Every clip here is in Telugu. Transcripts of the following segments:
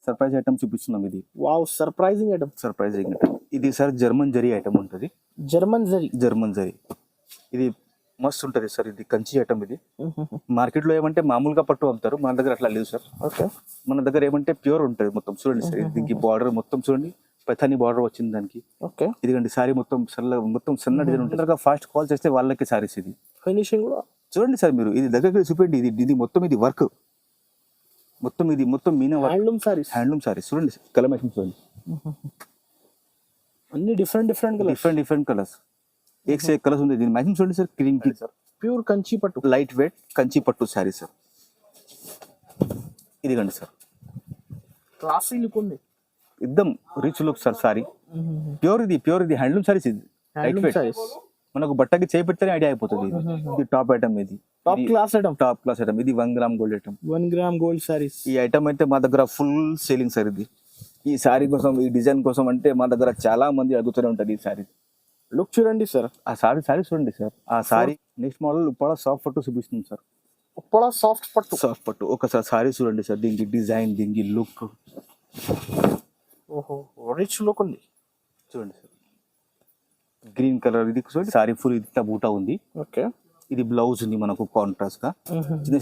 సర్ప్రైజ్ ఐటమ్ చూపిస్తున్నాం. ఇది wow, surprising item. Surprising item. ఇది సార్ జర్మన్ జరీ ఐటమ్ ఉంటుంది. జర్మన్ జరీ. జర్మన్ జరీ ఇది మస్తు ఉంటుంది సార్. ఇది కంచి ఐటమ్. ఇది మార్కెట్ లో ఏమంటే మామూలుగా పట్టు అమ్ముతారు, మన దగ్గర అట్లా లేదు సార్. ఓకే. మన దగ్గర ఏమంటే ప్యూర్ ఉంటుంది మొత్తం. చూడండి సార్, దీనికి బార్డర్ మొత్తం చూడండి, పైథానీ బార్డర్ వచ్చింది దానికి. ఓకే. ఇదిగండి సారీ మొత్తం మొత్తం సన్న డిజైన్ ఉంటుంది. ఫాస్ట్ కాల్ చేస్తే వాళ్ళకి సారీస్. ఇది ఫినిషింగ్ కూడా చూడండి సార్, మీరు ఇది దగ్గరికి చూపండి. ఇది మొత్తం ఇది వర్క్ మొత్తం, ఇది మొత్తం మీనా హ్యాండ్లూమ్ సారీస్. హ్యాండ్లూమ్ సారీస్. చూడండి కలర్ మ్యాచింగ్ చూడండి, అన్ని డిఫరెంట్ కలర్స్. एक से एक कलर्स ఉంది. దీని మ్యాచింగ్ చూడండి సార్, క్రీమ్ కి సార్, ప్యూర్ కంచి పట్టు, లైట్ వెయిట్ కంచి పట్టు సారీ సార్. ఇదిగండి సార్, క్లాసీ లుక్ ఉంది, एकदम rich look sir. Sari pure ఇది హ్యాండ్లూమ్ సారీస్. ఇది లైట్ వెయిట్, మనకు బట్టకి చేయి పెడితేనే ఐడియా అయిపోతుంది. ఇది టాప్ ఐటమ్. ఇది టాప్ క్లాస్ ఐటమ్. ఇది 1 gram gold item. 1 gram gold saris. ఈ ఐటమ్ అయితే మా దగ్గర ఫుల్ సేలింగ్ సార్. ఇది ఈ సారీ కోసం, ఈ డిజైన్ కోసం అంటే మా దగ్గర చాలా మంది అడుగుతూనే ఉంటారు ఈ సారీ. లుక్ చూడండి సార్, ఆ సారీ చూడండి సార్. ఆ sorry next model Uppada soft పట్టు చూపిస్తుంది సార్. ఉప్పాడ సాఫ్ట్ పట్టు. ఒకసారి సారీ చూడండి సార్, దీనికి డిజైన్, దీనికి లుక్. ఓహో, రిచ్ లుక్ ఉంది చూడండి సార్. గ్రీన్ కలర్ ఇది చూడండి. సారీ ఫుల్ ఇంత బూటా ఉంది. ఓకే. ఇది బ్లౌజ్ ఉంది మనకు కాంట్రాస్ట్ గా,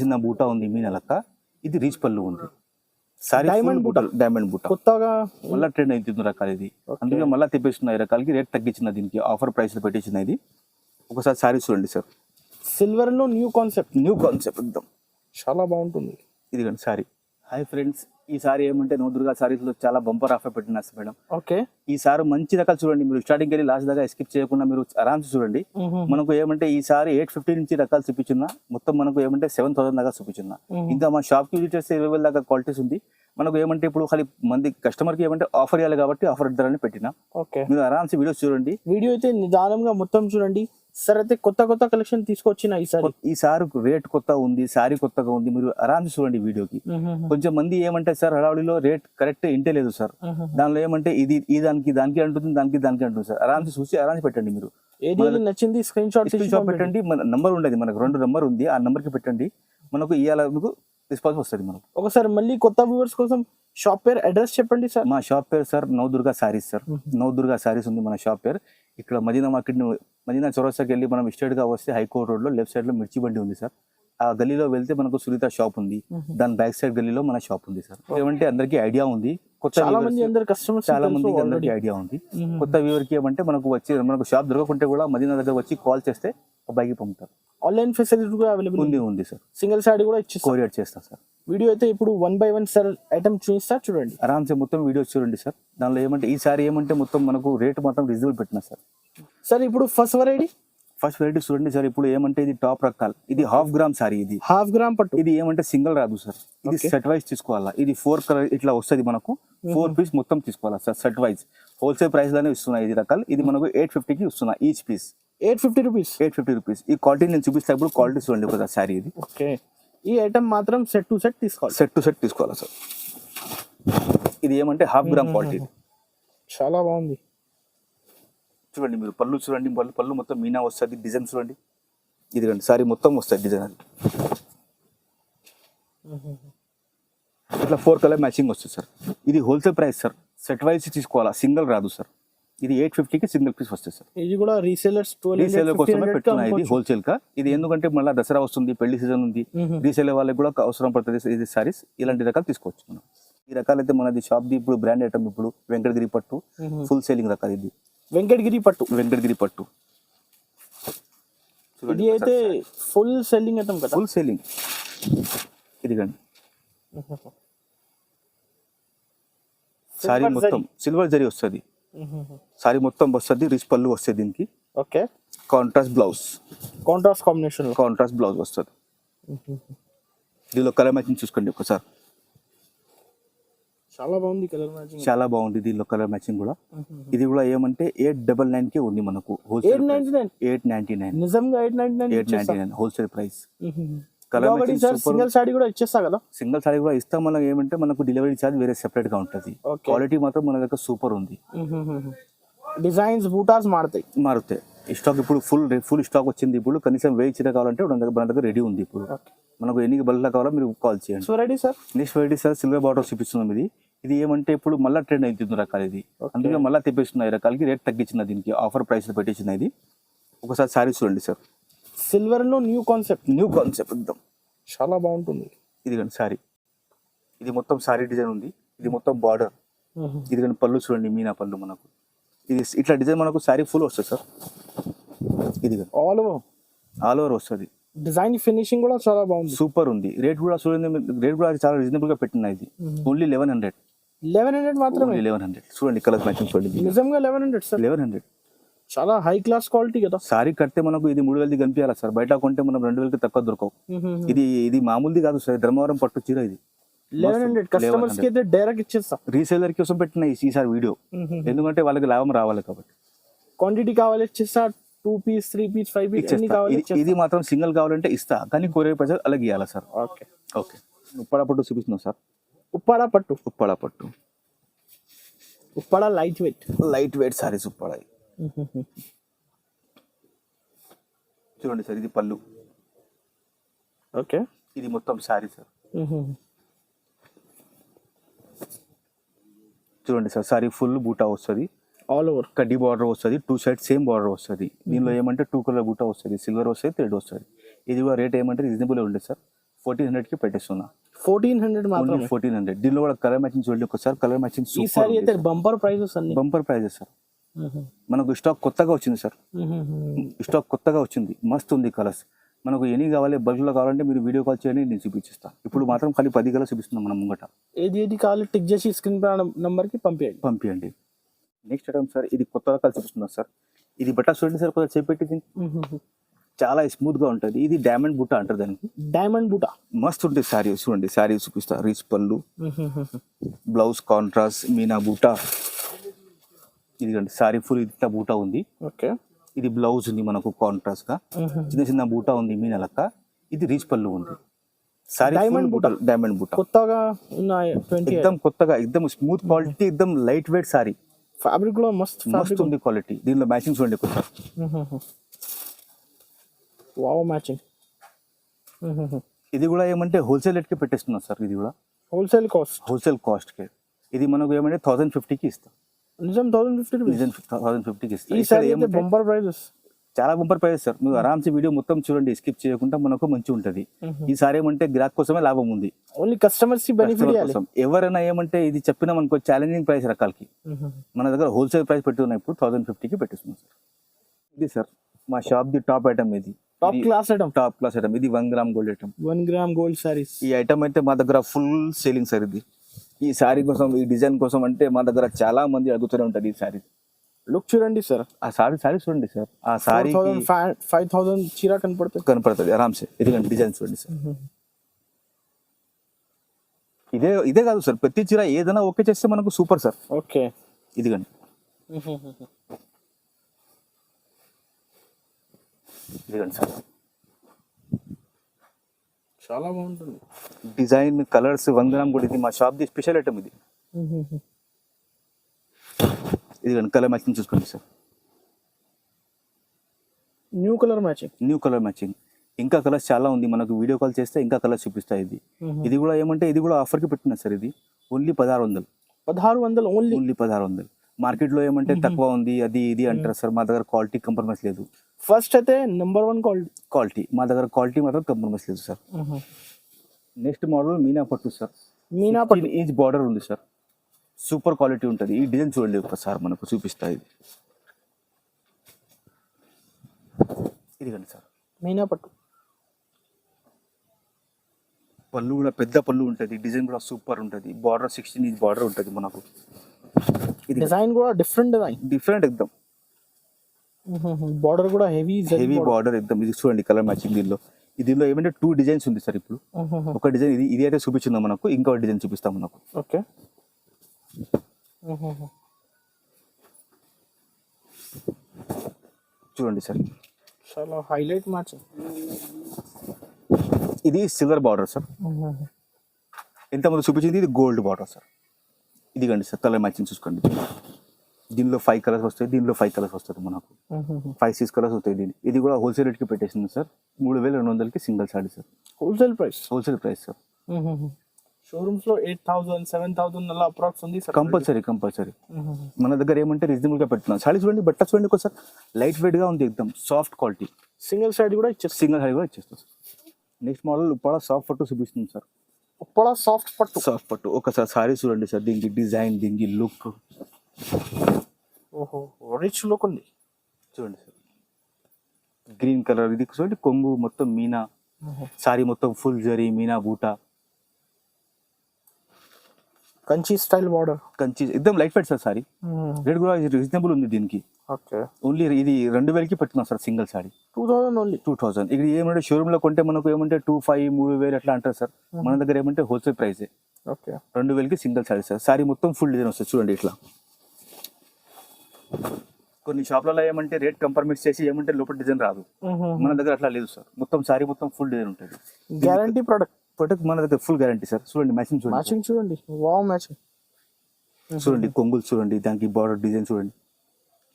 చిన్న బూటా ఉంది మీనా లెక్క. ఇది రీచ్ పళ్ళు ఉంది. సారీ డైమండ్ బూటా కొత్తగా మళ్ళీ ట్రెండ్ అవుతుంది రకాలు. ఇది అందుకే మళ్ళీ తెప్పిస్తున్న ఈ రకాలకి రేట్ తగ్గించిన, దీనికి ఆఫర్ ప్రైస్ పెట్టించిన. ఇది ఒకసారి సారీ చూడండి సార్. సిల్వర్ లో న్యూ కాన్సెప్ట్ ఎక్దమ్ చాలా బాగుంటుంది. ఇదిగండి సారీ. హాయ్ ఫ్రెండ్స్, ఈ సారీ ఏమంటే నవదుర్గా సారీస్ లో చాలా బంపర్ ఆఫర్ పెట్టిన మేడం. ఓకే. ఈ సారీ మంచి రకాలు చూడండి, మీరు స్టార్టింగ్ వెళ్ళి లాస్ట్ దాకా స్కిప్ చేయకుండా మీరు ఆరామ్స్ చూడండి. మనకు ఏమంటే ఈ సారీ 850 నుంచి రకాలు చూపించున్నా, మొత్తం మనకు ఏమంటే 7000 దాకా చూపించున్నా. ఇంకా మన షాప్ కి విజిట్ చేస్తే 20,000 దాకా క్వాలిటీస్ ఉంది. మనకు ఏమంటే ఇప్పుడు ఖాళీ మంది కస్టమర్ కి ఏమంటే ఆఫర్ ఇవ్వాలి కాబట్టి ఆఫర్ ధరని పెట్టినా. ఓకే. మీరు ఆరామ్స్ వీడియోస్ చూడండి. వీడియో అయితే నిదానంగా మొత్తం చూడండి సార్. అయితే కొత్త కలెక్షన్ తీసుకొచ్చిన ఈ సారీ రేట్ కొత్త ఉంది, సారీ కొత్తగా ఉంది. మీరు ఆరామ్స్ చూడండి వీడియోకి. కొంచెం మంది ఏమంటే సార్ హడావుడిలో రేట్ కరెక్ట్ ఇంటే లేదు సార్. దానిలో ఏమంటే ఇది దానికి అంటుంది, దానికి అంటుంది సార్. ఆరామ్స్ చూసి ఆరామ్స్ పెట్టండి. మీరు ఏది నచ్చింది స్క్రీన్ షాట్ పెట్టండి. మన నంబర్ ఉండేది, మనకు 2 నంబర్ ఉంది. ఆ నంబర్ కి పెట్టండి, మనకు ఇవాళ మీకు రెస్పాన్స్ వస్తుంది. మనకు ఒకసారి మళ్ళీ కొత్త వ్యూవర్స్ కోసం షాప్ పేరు, అడ్రస్ చెప్పండి సార్. మా షాప్ పేరు సార్ నవదుర్గా సారీస్ సార్. నవదుర్గా సారీస్ ఉంది మన షాప్ పేరు. ఇక్కడ మదీనా మార్కెట్, మదీనా చౌరస్తాకి వెళ్ళి మనం స్ట్రైట్ గా వస్తే హైకోర్ట్ రోడ్ లో లెఫ్ట్ సైడ్ లో మిర్చి బండి ఉంది సార్. ఆ గల్లీలో వెళ్తే మనకు సునీత షాప్ ఉంది. దాని బ్యాక్ సైడ్ గల్లీలో మన షాప్ ఉంది సార్. ఏమంటే అందరికి ఐడియా ఉంది, చాలా మందికి అందరికి ఐడియా ఉంది. కొత్త వ్యూవర్ కి ఏమంటే మనకు షాప్ దొరకకుంటే కూడా మదీనా దగ్గర వచ్చి కాల్ చేస్తే అబ్బాయికి పంపుతారు. ఆన్లైన్ ఫెసిలిటీ కూడా అవైలబుల్ ఉంది సార్. సింగిల్ సారీ కూడా కొరియర్ చేస్తాం సార్. వీడియో అయితే ఇప్పుడు 1 by 1 సార్ ఐటమ్ చూపిస్తా చూడండి. ఆరామ్సే మొత్తం వీడియోస్ చూడండి సార్. దానిలో ఏమంటే ఈ సారీ ఏమంటే మొత్తం మనకు రేట్ మాత్రం రీజనబుల్ పెట్టినా సార్. సార్ ఇప్పుడు ఫస్ట్ వెరైటీ చూడండి సార్. ఇప్పుడు ఏమంటే ఇది టాప్ రకాలు. ఇది 1/2 గ్రామ్ సారీ. ఇది 1/2 గ్రామ్ పట్టు. ఇది ఏమంటే సింగిల్ రాదు సార్. ఇది సెట్ వైజ్ తీసుకోవాలా. ఇది 4 కలర్ ఇట్లా వస్తుంది మనకు. 4 పీస్ మొత్తం తీసుకోవాలా sir set wise. Wholesale price లోనే ఇస్తున్నా ఇది రకాలు. ఇది మనకు 850 కి ఇస్తున్నా ఈచ్ పీస్. 850 రూపీస్. ఈ క్వాలిటీ నేను చూపిస్తా. ఇప్పుడు క్వాలిటీ చూడండి కదా సారీ. ఇది ఓకే. ఈ ఐటమ్ మాత్రం సెట్ టు సెట్ తీసుకోవాలా సార్. ఇది ఏమంటే 1/2 గ్రామ్ క్వాలిటీ. చాలా బాగుంది చూడండి. మీరు పళ్ళు చూడండి, పళ్ళు మొత్తం మీనా వస్తుంది. డిజైన్ చూడండి. ఇదిగండి సారీ మొత్తం వస్తుంది డిజైన్. అది ఇట్లా 4 కలర్ మ్యాచింగ్ వస్తుంది సార్. ఇది wholesale price sir. Set wise తీసుకోవాలా, సింగిల్ రాదు సార్. ఇది 850 కి సింగిల్ పీస్ వస్తుంది సార్. ఇది కూడా రీసేలర్ కోసమే పెట్టుకున్నా. ఇది హోల్సేల్ కా. ఇది ఎందుకంటే మళ్ళీ దసరా వస్తుంది, పెళ్లి సీజన్ ఉంది, రీసేల్ వాళ్ళకి కూడా అవసరం పడుతుంది. ఇది సారీస్ ఇలాంటి రకాలు తీసుకోవచ్చు మనం. ఈ రకాలైతే మనది షాప్ ది ఇప్పుడు బ్రాండ్ ఐటమ్. ఇప్పుడు వెంకటగిరి పట్టు ఫుల్ సేలింగ్ రకాలు. ఇది వెంకటగిరి పట్టు. ఇది అయితే ఫుల్ సెల్లింగ్ ఐటమ్ కదా. Full selling. ఇదిగండి సారీ మొత్తం సిల్వర్ జరీ వస్తుంది. సారీ మొత్తం వస్తుంది. రిచ్ పళ్ళు వస్తుంది దీనికి. ఓకే. కాంట్రాస్ట్ బ్లౌజ్ వస్తుంది. దీనిలో కలర్ మ్యాచింగ్ చూసుకోండి ఒకసారి. చాలా బాగుంది కలర్ మ్యాచింగ్. చాలా బాగుంది దీనిలో కలర్ మ్యాచింగ్ కూడా. ఇది కూడా ఏమంటే 899 కి ఉంది మనకు. 899 నిజంగా 899 హోల్సేల్ ప్రైస్. సింగిల్ సారీ కూడా ఇచ్చేస్తా కదా. సింగిల్ సారీ కూడా ఇస్తాం. మనకు ఏమంటే మనకు డెలివరీ ఛార్జ్ వేరే సెపరేట్ గా ఉంటుంది. క్వాలిటీ మాత్రం మన దగ్గర సూపర్ ఉంది. డిజైన్స్ బూటాస్ మారుతాయి. స్టాక్ ఇప్పుడు ఫుల్ స్టాక్ వచ్చింది. ఇప్పుడు కనీసం 1000 చీర కావాలంటే మన దగ్గర రెడీ ఉంది. ఇప్పుడు మనకు ఎన్ని బల్లా కావాలో మీరు కాల్ చేయండి. Next variety sir silver border చూపిస్తున్నాం. ఇది ఏమంటే ఇప్పుడు మళ్ళీ ట్రెండ్ అవుతుంది రకాలు ఇది, అందుకే మళ్ళీ తెప్పిస్తున్న ఈ రకాలకి రేట్ తగ్గించిన, దీనికి ఆఫర్ ప్రైస్ పెట్టించిన ఇది. ఒకసారి సారీ చూడండి సార్, సిల్వర్ లో న్యూ కాన్సెప్ట్ ఎక్దం చాలా బాగుంటుంది. ఇది కానీ సారీ, ఇది మొత్తం సారీ డిజైన్ ఉంది, ఇది మొత్తం బార్డర్, ఇది కానీ పళ్ళు చూడండి మీనా పళ్ళు మనకు. ఇది ఇట్లా డిజైన్ మనకు సారీ ఫుల్ వస్తుంది సార్. ఇది కానీ ఆల్ ఓవర్ వస్తుంది. డిజైన్ ఫినిషింగ్ కూడా చాలా బాగుంది, సూపర్ ఉంది. రేట్ కూడా చూడండి, రేట్ కూడా చాలా రీజనబుల్ గా పెట్టిన ఇది. ఓన్లీ 1100 మాత్రమే. 1100 చూడండి, కలర్ మ్యాచింగ్ చూడండి. నిజంగా 1100 సార్, 1100 చాలా హై క్లాస్ క్వాలిటీ కదా. సారీ కడితే మనకు ఇది 3000 కనిపించాలి సార్, బయట కొంటే మనం 2000కి తక్కువ దొరకవు. ఇది మామూలుది కాదు సార్, ధర్మవరం పట్టు చీర ఇది. 1100 కస్టమర్స్ కి అయితే డైరెక్ట్ ఇచ్చేస్తా. రీసేలర్ కోసం పెట్టిన ఈసారి వీడియో, ఎందుకంటే వాళ్ళకి లాభం రావాలి కాబట్టి. క్వాంటిటీ కావాలి ఇచ్చేస్తా, 2 పీస్ 3 పీస్ 5 పీస్ ఎన్ని కావాలి ఇచ్చేస్తా. ఇది మాత్రం సింగిల్ కావాలంటే ఇస్తా, కానీ కొరియర్ పైసలు అలాగే ఇవ్వాలి సార్. Okay okay. ఉప్పాడ పట్టు చూపిస్తున్నాం సార్. ఉప్పాడ పట్టు, ఉప్పాడ లైట్ వెయిట్ సారీస్ ఉప్పాడ చూడండి సార్. ఇది పళ్ళు, ఓకే. ఇది మొత్తం సారీ సార్. చూడండి సార్, సారీ ఫుల్ బూటా వస్తుంది, ఆల్ ఓవర్ కడ్డీ బార్డర్ వస్తుంది, 2 సైడ్ సేమ్ బార్డర్ వస్తుంది. దీనిలో ఏమంటే 2 కలర్ బూటా వస్తుంది, సిల్వర్ వస్తుంది, థ్రెడ్ వస్తుంది. ఇది కూడా రేట్ ఏమంటే రీజనబుల్ ఉంటుంది సార్, 1400కి పెట్టేస్తున్నా. 1400 మాత్రమే. 1400. దీనిలో కూడా కలర్ మ్యాచింగ్ చూడండి ఒకసారి, కలర్ మ్యాచింగ్ ఈ సారీ అయితే బంపర్ ప్రైజెస్ అన్ని, బంపర్ ప్రైజెస్ సార్. మనకు స్టాక్ కొత్తగా వచ్చింది సార్, స్టాక్ కొత్తగా వచ్చింది, మస్తు ఉంది కలర్స్. మనకు ఎన్ని కావాలి, బల్క్లో కావాలంటే మీరు వీడియో కాల్ చేయండి, నేను చూపించిస్తాను. ఇప్పుడు మాత్రం ఖాళీ 10 కలర్స్ చూపిస్తున్నాం మనం ముంగట. ఏది కావాలి టిక్ చేసి స్క్రీన్ పై నంబర్ కి పంపించండి. నెక్స్ట్ ఐటమ్ సార్, ఇది కొత్త రకాలు చూపిస్తున్నాం సార్. ఇది బట్ట చూడండి సార్, కొంచెం చేపెట్టి చాలా స్మూత్ గా ఉంటుంది. ఇది డైమండ్ బూటా అంటారు దానికి, డైమండ్ బూటా. మస్తు ఉంటుంది సారీ. చూడండి సారీ చూపిస్తా, రీచ్ పళ్ళు, బ్లౌజ్ కాంట్రాస్ట్, మీనా బూటా. ఇదిగండి సారీ ఫుల్ ఇంత బూటా ఉంది, ఓకే. ఇది బ్లౌజ్ ఉంది మనకు కాంట్రాస్ట్ గా, చిన్న చిన్న బూటా ఉంది మీనా లెక్క. ఇది రీచ్ పళ్ళు ఉంది. సారీ డైమండ్ బూటా కొత్తగా ఉన్నాయి, ఎక్దమ్ కొత్తగా, ఎక్దమ్ స్మూత్ క్వాలిటీ, ఎక్దమ్ లైట్ వెయిట్ సారీ. ఫ్యాబ్రిక్ కూడా మస్తు ఉంది క్వాలిటీ. దీనిలో మ్యాచింగ్ చూడండి కొత్త, వావ్ మ్యాచింగ్. ఇది కూడా ఏమంటే హోల్సేల్ రేట్కి పెట్టేస్తున్నాం సార్. ఇది కూడా హోల్సేల్ కాస్ట్ కి. ఇది మనకు ఏమంటే 1050కి ఇస్తాం. నిజం 1050కి ఇస్తాం. బంపర్ ప్రైజెస్, చాలా బంపర్ ప్రైజెస్ సార్. మీరు ఆరామ్సే వీడియో మొత్తం చూడండి, స్కిప్ చేయకుండా, మనకు మంచి ఉంటుంది. ఈసారి ఏమంటే గ్రాహక్ కోసమే లాభం ఉంది, ఓన్లీ కస్టమర్స్ కి బెనిఫిట్ కోసం. ఎవరైనా ఏమంటే ఇది చెప్పినా మనకు ఛాలెంజింగ్ ప్రైస్ రకాలకి, మన దగ్గర హోల్సేల్ ప్రైస్ పెట్టుకున్నాం. ఇప్పుడు 1050కి పెట్టిస్తున్నాం సార్. ఇది సార్ మా షాప్ ది టాప్ ఐటమ్, ఇది టాప్ క్లాస్ ఐటమ్. ఇది 1 gram gold item, 1 gram gold saris. ఈ ఐటమ్ అయితే మా దగ్గర ఫుల్ సేలింగ్ సార్. ఇది ఈ సారీ కోసం, ఈ డిజైన్ కోసం అంటే మా దగ్గర చాలా మంది అడుగుతూనే ఉంటారు ఈ సారీ. లుక్ చూడండి సార్, ఆ సారీ చూడండి సార్. ఆ సారీ 5000 చీర కనపడుతుంది ఆరామ్సే. ఇదిగండి డిజైన్ చూడండి సార్. ఇదే కాదు సార్, ప్రతి చీర ఏదైనా ఓకే చేస్తే మనకు సూపర్ సార్. ఓకే. ఇదిగండి సార్, చాలా బాగుంటుంది డిజైన్, కలర్స్. 1 గ్రామ్ కూడా ఇది మా షాప్ ది స్పెషల్ ఐటమ్. ఇది ఇదిగండి కలర్ మ్యాచింగ్ చూసుకోండి సార్. New colour matching. ఇంకా కలర్స్ చాలా ఉంది, మనకు వీడియో కాల్ చేస్తే ఇంకా కలర్స్ చూపిస్తాయి. ఇది కూడా ఏమంటే ఇది కూడా ఆఫర్ కి పెట్టినా సార్. ఇది ఓన్లీ 1600 ఓన్లీ 1600. మార్కెట్ లో ఏమంటే తక్కువ ఉంది, అది ఇది అంటారు సార్. మా దగ్గర క్వాలిటీ కాంప్రమైజ్ లేదు. ఫస్ట్ అయితే నెంబర్ 1 క్వాలిటీ, మా దగ్గర క్వాలిటీ మాత్రం కాంప్రమైజ్ లేదు సార్. నెక్స్ట్ మోడల్ మీనా పట్టు సార్. మీనా పట్టు ఇంచ్ బార్డర్ ఉంది సార్, సూపర్ క్వాలిటీ ఉంటుంది. ఈ డిజైన్ చూడండి ఒకసారి, మనకు చూపిస్తాయి. ఇదిగండి సార్ మీనా పట్టు. పళ్ళు కూడా పెద్ద పళ్ళు ఉంటుంది, డిజైన్ కూడా సూపర్ ఉంటుంది. బార్డర్ 16 ఇంచ్ బార్డర్ ఉంటుంది మనకు. డిజైన్ కూడా డిఫరెంట్ ఎక్దమ్. బార్డర్ కూడా హెవీ బార్డర్ ఎక్దమ్. ఇది చూడండి కలర్ మ్యాచింగ్. దీనిలో ఏమంటే 2 డిజైన్స్ ఉంది సార్. ఇప్పుడు ఒక డిజైన్ ఇది అయితే చూపించిందా మనకు, ఇంకో డిజైన్ చూపిస్తాం మనకు. ఓకే. చూడండి సార్, చాలా హైలైట్ మ్యాచింగ్. ఇది సిల్వర్ బార్డర్ సార్. ఇంతకుముందు చూపించింది ఇది గోల్డ్ బార్డర్ సార్. ఇదిగండి సార్ కలర్ మ్యాచింగ్ చూసుకోండి. దీనిలో 5 కలర్స్ వస్తాయి, దీనిలో 5 కలర్స్ వస్తుంది మనకు. 5-6 కలర్స్ వస్తాయి. ఇది కూడా హోల్సేల్ రేట్కి పెట్టేసింది సార్. 3200కి single sari sir. Wholesale price sir. Showrooms లో 8,000 7,000 అలా అప్రాక్స్ ఉంది సార్. కంపల్సరీ మన దగ్గర ఏమంటే రీజనబుల్ గా పెడుతున్నాం. సారీ చూడండి, బట్ట చూడండి ఒకసారి, లైట్ వెయిట్ గా ఉంది, ఎక్దమ్ సాఫ్ట్ క్వాలిటీ. సింగిల్ సైడ్ కూడా ఇచ్చేస్తుంది. సింగిల్ హై కూడా ఇచ్చేస్తాం sir. Next model Uppada soft పట్టు చూపిస్తుంది సార్. ఉప్పళ సాఫ్ట్ పట్టు. ఒకసారి సారీ చూడండి సార్, దీనికి డిజైన్, దీనికి లుక్ ఓహో, రిచ్ లుక్ ఉంది చూడండి సార్. గ్రీన్ కలర్, ఇది చూడండి కొంగు మొత్తం మీనా, సారీ మొత్తం ఫుల్ జరీ మీనా బూటా, కంచి స్టైల్ బార్డర్. కంచి ఎక్దమ్ light weight sir. Sari rate కూడా రీజనబుల్ ఉంది దీనికి. ఓకే, ఓన్లీ ఇది 2,000కి పెట్టున్నాం సార్ సింగిల్ సారీ. 2,000 ఓన్లీ. 2,000. ఇక్కడ ఏమంటే షోరూమ్ లో కొంటే మనకు ఏమంటే 2,500 3,000 అట్లా అంటారు సార్. మన దగ్గర ఏమంటే హోల్సేల్ ప్రైస్ ఓకే, 2,000కి సింగిల్ సారీ సార్. సారీ మొత్తం ఫుల్ డిజైన్ వస్తుంది చూడండి ఇట్లా. కొన్ని షాప్లలో ఏమంటే రేట్ కంప్రమైజ్ చేసి ఏమంటే లోపల డిజైన్ రాదు. మన దగ్గర అట్లా లేదు సార్, మొత్తం సారీ మొత్తం ఫుల్ డిజైన్ ఉంటుంది. గ్యారంటీ ప్రొడక్ట్ మన దగ్గర ఫుల్ గ్యారంటీ సార్. చూడండి మ్యాచింగ్ చూడండి, మ్యాచింగ్ చూడండి, వావ్ మ్యాచింగ్ చూడండి, కొంగులు చూడండి, దానికి బార్డర్ డిజైన్ చూడండి.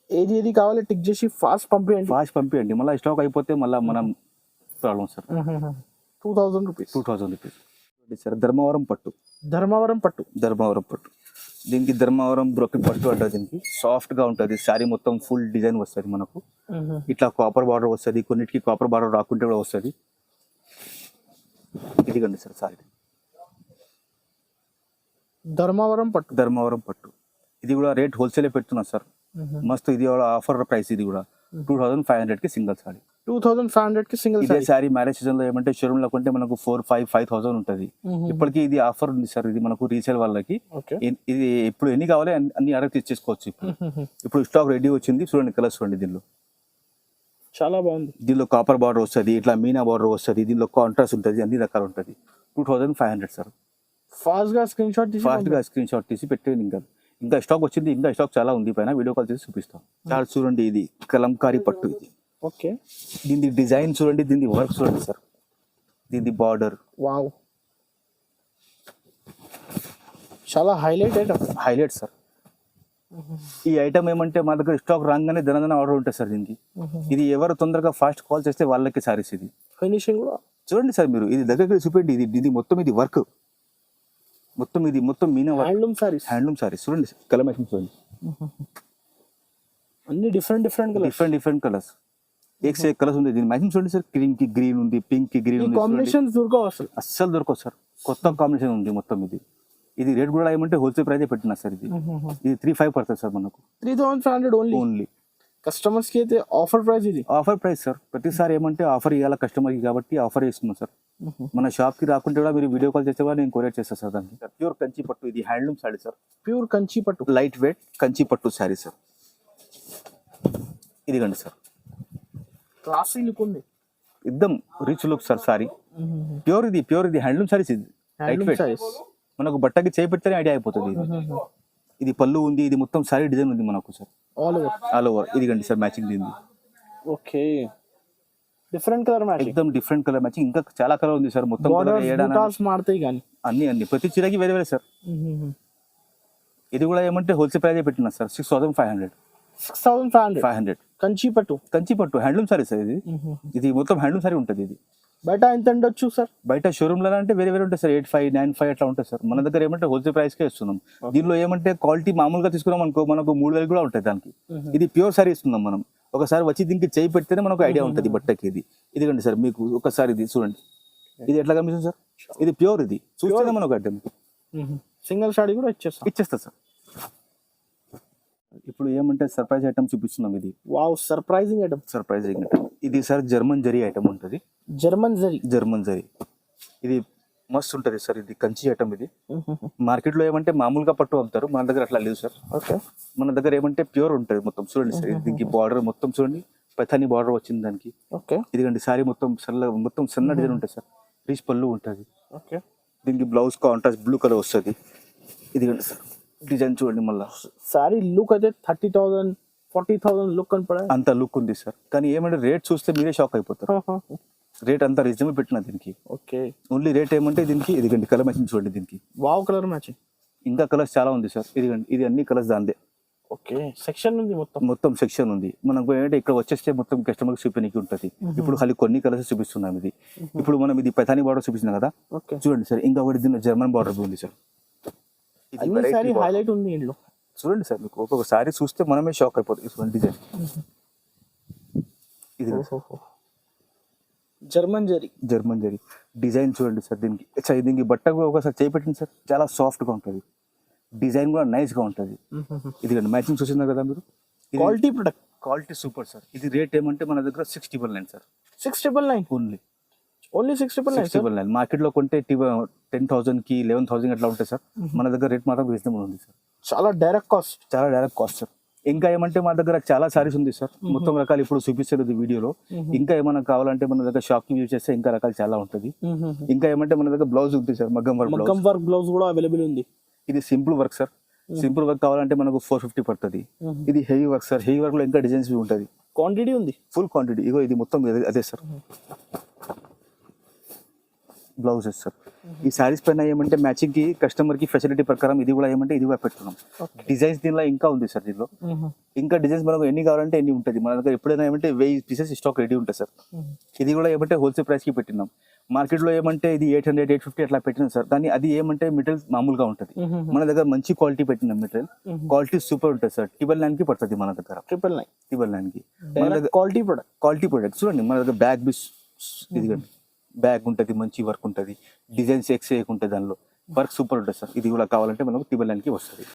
ఏది కావాలి టిక్ చేసి ఫాస్ట్ పంపించండి. మళ్ళీ స్టాక్ అయిపోతే మళ్ళీ మనం problem sir. 2,000 rupees. 2,000 rupees sir. Dharmavaram పట్టు. దీనికి ధర్మవరం బ్రోకెట్ పట్టు అంటారు. దీనికి సాఫ్ట్ గా ఉంటుంది, శారీ మొత్తం ఫుల్ డిజైన్ వస్తుంది మనకు. ఇట్లా కాపర్ బార్డర్ వస్తుంది, కొన్నిటికి కాపర్ బార్డర్ రాకుంటే కూడా వస్తుంది. ఇదిగండి సార్ సారీ ధర్మవరం పట్టు. ఇది కూడా రేట్ హోల్సేల్ పెడుతున్నా సార్. మస్తు, ఇది కూడా ఆఫర్ ప్రైస్. ఇది కూడా 2,500కి సింగిల్ సారీ. 2,500కి సింగిల్ ఇదే సారీ మ్యారేజ్ సీజన్ లో ఏమంటే షోరూమ్ లో కొంటే మనకు 4,000-5,000 ఉంటుంది. ఇప్పటికి ఇది ఆఫర్ ఉంది సార్. ఇది మనకు రీసేల్ వాళ్ళకి. ఇది ఇప్పుడు ఎన్ని కావాలి అన్ని ఆర్డర్ తీసుకోవచ్చు. ఇప్పుడు స్టాక్ రెడీ వచ్చింది. చూడండి కలర్స్ చూడండి, దీనిలో చాలా బాగుంది. దీనిలో కాపర్ బార్డర్ వస్తుంది, ఇట్లా మీనా బార్డర్ వస్తుంది, దీనిలో కాంట్రాస్ట్ ఉంటుంది, అన్ని రకాలు ఉంటుంది. 2,500 సార్. ఫాస్ట్ గా స్క్రీన్ షాట్ తీసి పెట్టేది. ఇంకా స్టాక్ వచ్చింది, ఇంకా స్టాక్ చాలా ఉంది. పైన వీడియో కాల్ చేసి చూపిస్తాం. చాలా చూడండి, ఇది కలంకారీ పట్టు. ఇది ఓకే, దీని డిజైన్ చూడండి, దీని వర్క్ చూడండి సార్, దీని బార్డర్ వావ్, చాలా హైలైట్ సార్. ఈ ఐటమ్ ఏమంటే మా దగ్గర స్టాక్ రాగానే ధన ఆర్డర్ ఉంటుంది సార్ దీనికి. ఇది ఎవరు తొందరగా ఫాస్ట్ కాల్ చేస్తే వాళ్ళకి సారీస్. ఇది ఫినిషింగ్ కూడా చూడండి సార్, మీరు ఇది దగ్గరికి చూపెట్టి. ఇది మొత్తం ఇది వర్క్ మొత్తం, ఇది మొత్తం మీనా హ్యాండ్లూమ్ సారీస్ చూడండి. కలర్ మ్యాచింగ్ చూడండి, అన్ని డిఫరెంట్ కలర్స్. ఏక్ కలర్స్ ఉంది. దీని మ్యాచింగ్ చూడండి సార్. గ్రీన్ కి గ్రీన్ ఉంది, పింక్ కి గ్రీన్ ఉంది. కాంబినేషన్ అస్సలు దొరకవు సార్, కొత్త కాంబినేషన్ ఉంది మొత్తం. ఇది రేట్ కూడా ఏమంటే హోల్సేల్ ప్రైస్ పెట్టినా సార్. ఇది 3,500 పడుతుంది సార్ మనకు. 3,500 ఓన్లీ. కస్టమర్స్ కి అయితే ఆఫర్ ప్రైస్. ఇది ఆఫర్ ప్రైస్ సార్. ప్రతిసారి ఏమంటే ఆఫర్ ఇవ్వాలి కస్టమర్ కి, కాబట్టి ఆఫర్ ఇస్తున్నాం సార్. మన షాప్ కి రాకుంటే కూడా మీరు వీడియో కాల్ చేస్తే కూడా నేను కొరియర్ చేస్తాను సార్. దానికి ప్యూర్ కంచి పట్టు. ఇది handloom sari sir. Pure Kanchi పట్టు, లైట్ వెయిట్ కంచి పట్టు సారీ సార్. ఇదిగండి సార్, క్లాసీ లుక్ ఉంది, ఎక్దమ్ rich look sir. Sari pure ఇది హ్యాండ్లూమ్ సారీస్. ఇది లైట్ వెయిట్, మనకు బట్టకి చేయి పెడితేనే ఐడియా అయిపోతుంది. ఇది పళ్ళు ఉంది, ఇది మొత్తం సారీ డిజైన్ ఉంది మనకు సార్, ఆల్ ఓవర్. ఇదిగండి సార్ మ్యాచింగ్ దీన్ని. ఓకే, డిఫరెంట్ కలర్ మ్యాచింగ్, ఎక్దమ్ డిఫరెంట్ కలర్ మ్యాచింగ్. ఇంకా చాలా కలర్ ఉంది సార్. మొత్తం అన్ని ప్రతి చీరకి వేరే వేరే సార్. ఇది కూడా ఏమంటే హోల్సేల్ ప్రైస్ పెట్టినా సార్. 6,500. కంచి పట్టు హ్యాండ్లూమ్ సారీ సార్. ఇది మొత్తం హ్యాండ్లూమ్ సారీ ఉంటుంది. ఇది బయట ఎంత ఉండొచ్చు సార్? బయట షోరూమ్ లో అంటే వేరే ఉంటుంది సార్. 8,500, 9,500 అట్లా ఉంటుంది సార్. మన దగ్గర ఏమంటే హోల్సేల్ ప్రైస్ కే ఇస్తున్నాం. దీనిలో ఏమంటే క్వాలిటీ మామూలుగా తీసుకున్నాం అనుకో, మనకు 3,000 కూడా ఉంటుంది దానికి. ఇది ప్యూర్ సారీ ఇస్తున్నాం మనం. ఒకసారి వచ్చి దీనికి చేయి పెడితేనే మనకు ఐడియా ఉంటుంది బట్టకి. ఇదిగండి సార్, మీకు ఒకసారి ఇది చూడండి. ఇది ఎట్లా కనిపిస్తుంది సార్? ఇది ప్యూర్. ఇది చూస్తేనే మనకు ఐటమ్. సింగిల్ సారీ కూడా ఇచ్చేస్తా సార్. ఇప్పుడు ఏమంటే సర్ప్రైజ్ ఐటమ్ చూపిస్తున్నాం. ఇది వావ్, సర్ప్రైజింగ్ ఐటమ్. ఇది సార్ జర్మన్ జరీ ఐటమ్ ఉంటుంది. జర్మన్ జరీ ఇది మస్తు ఉంటుంది సార్. ఇది కంచి ఐటమ్. ఇది మార్కెట్ లో ఏమంటే మామూలుగా పట్టు అమ్ముతారు, మన దగ్గర అట్లా లేదు సార్. ఓకే, మన దగ్గర ఏమంటే ప్యూర్ ఉంటుంది మొత్తం. చూడండి సార్, దీనికి బార్డర్ మొత్తం చూడండి, పైథానీ బార్డర్ వచ్చింది దానికి. ఓకే, ఇదిగండి సారీ మొత్తం సన్న డిజైన్ ఉంటుంది సార్. రీచ్ పళ్ళు ఉంటుంది. ఓకే, దీనికి బ్లౌజ్ కాంట్రాస్ట్ బ్లూ కలర్ వస్తుంది. ఇదిగండి సార్ డిజైన్ చూడండి. మళ్ళీ సారీ లుక్ అయితే 30,000 40,000 లుక్ కనపడే అంత లుక్ ఉంది సార్. కానీ ఏమంటే రేట్ చూస్తే మీరే షాక్ అయిపోతారు. రేట్ అంతా రీజనబుల్ పెట్టిన దీనికి. ఓకే, ఓన్లీ రేట్ ఏమంటే దీనికి ఇదిగండి కలర్ మ్యాచింగ్ చూడండి. దీనికి వావ్ కలర్ మ్యాచింగ్. ఇంకా కలర్స్ చాలా ఉంది సార్. ఇదిగండి, ఇది అన్ని కలర్స్ దాందే. ఓకే, సెక్షన్ ఉంది మొత్తం. మొత్తం సెక్షన్ ఉంది. మనకు ఏంటంటే ఇక్కడ వచ్చేస్తే మొత్తం కస్టమర్కి చూపించడానికి ఉంటుంది. ఇప్పుడు ఖాళీ కొన్ని కలర్స్ చూపిస్తున్నాం. ఇది ఇప్పుడు మనం ఇది పైథానీ బార్డర్ చూపిస్తున్నాం కదా, ఓకే, చూడండి సార్. ఇంకా ఒకటి దీనిలో జర్మన్ బార్డర్ ఉంది సార్. ఇది అన్ని variety సారీ border. హైలైట్ ఉంది ఇంట్లో. చూడండి సార్, మీకు ఒక్కొక్క సారీ చూస్తే మనమే షాక్ అయిపోతుంది. చూడండి డిజైన్ ఇది German zari. German zari design చూడండి సార్. దీనికి బట్ట కూడా ఒకసారి చేపెట్టింది సార్, చాలా సాఫ్ట్గా ఉంటుంది. డిజైన్ కూడా నైస్గా ఉంటుంది. ఇది మ్యాచింగ్ చూసిందా కదా మీరు. Quality product, quality super sir. ఇది రేట్ ఏమంటే మన దగ్గర 699 సార్. 699 only only 699 sir. 699. మార్కెట్లో కొంటే 10,000కి 11,000 అట్లా ఉంటుంది సార్. మన దగ్గర రేట్ మాత్రం రీజనబుల్ ఉంది సార్. చాలా డైరెక్ట్ కాస్ట్. చాలా డైరెక్ట్ కాస్ట్ సార్. ఇంకా ఏమంటే మా దగ్గర చాలా సారీస్ ఉంది సార్. మొత్తం రకాలు ఇప్పుడు చూపిస్తారు వీడియోలో. ఇంకా ఏమైనా కావాలంటే మన దగ్గర షాప్ కి యూజ్ చేస్తే ఇంకా రకాలు చాలా ఉంటుంది. ఇంకా ఏమంటే మన దగ్గర బ్లౌజ్ ఉంది సార్, మగ్గం వర్క్ మగ్గం వర్క్ బ్లౌజ్ కూడా అవైలబుల్ ఉంది. ఇది simple work sir. Simple work కావాలంటే మనకు 450 పడుతుంది. ఇది heavy work sir. Heavy work లో ఇంకా డిజైన్స్ ఉంటుంది. క్వాంటిటీ ఉంది, ఫుల్ క్వాంటిటీ. ఇగో ఇది మొత్తం అదే సార్ బ్లౌజెస్ సార్. ఈ శారీస్ పైన ఏమంటే మ్యాచింగ్ కి కస్టమర్ కి ఫెసిలిటీ ప్రకారం ఇది కూడా ఏమంటే ఇది కూడా పెట్టుకున్నాం. డిజైన్స్ దీనిలో ఇంకా ఉంది సార్. దీనిలో ఇంకా డిజైన్స్ మనకు ఎన్ని కావాలంటే ఎన్ని ఉంటుంది. మన దగ్గర ఎప్పుడైనా ఏమంటే 1000 పీసెస్ స్టాక్ రెడీ ఉంటుంది సార్. ఇది కూడా ఏమంటే హోల్సేల్ ప్రైస్ కి పెట్టినాం. మార్కెట్ లో ఏమంటే ఇది 800, 850 అట్లా పెట్టినాం సార్. కానీ అది ఏమంటే మెటీరియల్ మామూలుగా ఉంటుంది. మన దగ్గర మంచి క్వాలిటీ పెట్టినాం. మెటీరియల్ క్వాలిటీ సూపర్ ఉంటుంది సార్. 999 కి పడుతుంది మన దగ్గర. 999 కి మన దగ్గర క్వాలిటీ ప్రొడక్ట్. క్వాలిటీ ప్రొడక్ట్ చూడండి. మన దగ్గర బ్యాగ్ బిస్ ఇదిగండి, బ్యాగ్ ఉంటుంది, మంచి వర్క్ ఉంటుంది, డిజైన్స్ ఎక్స్ ఉంటుంది. దానిలో వర్క్ సూపర్ ఉంటుంది సార్. ఇది కూడా కావాలంటే మనకు 999 కి వస్తుంది.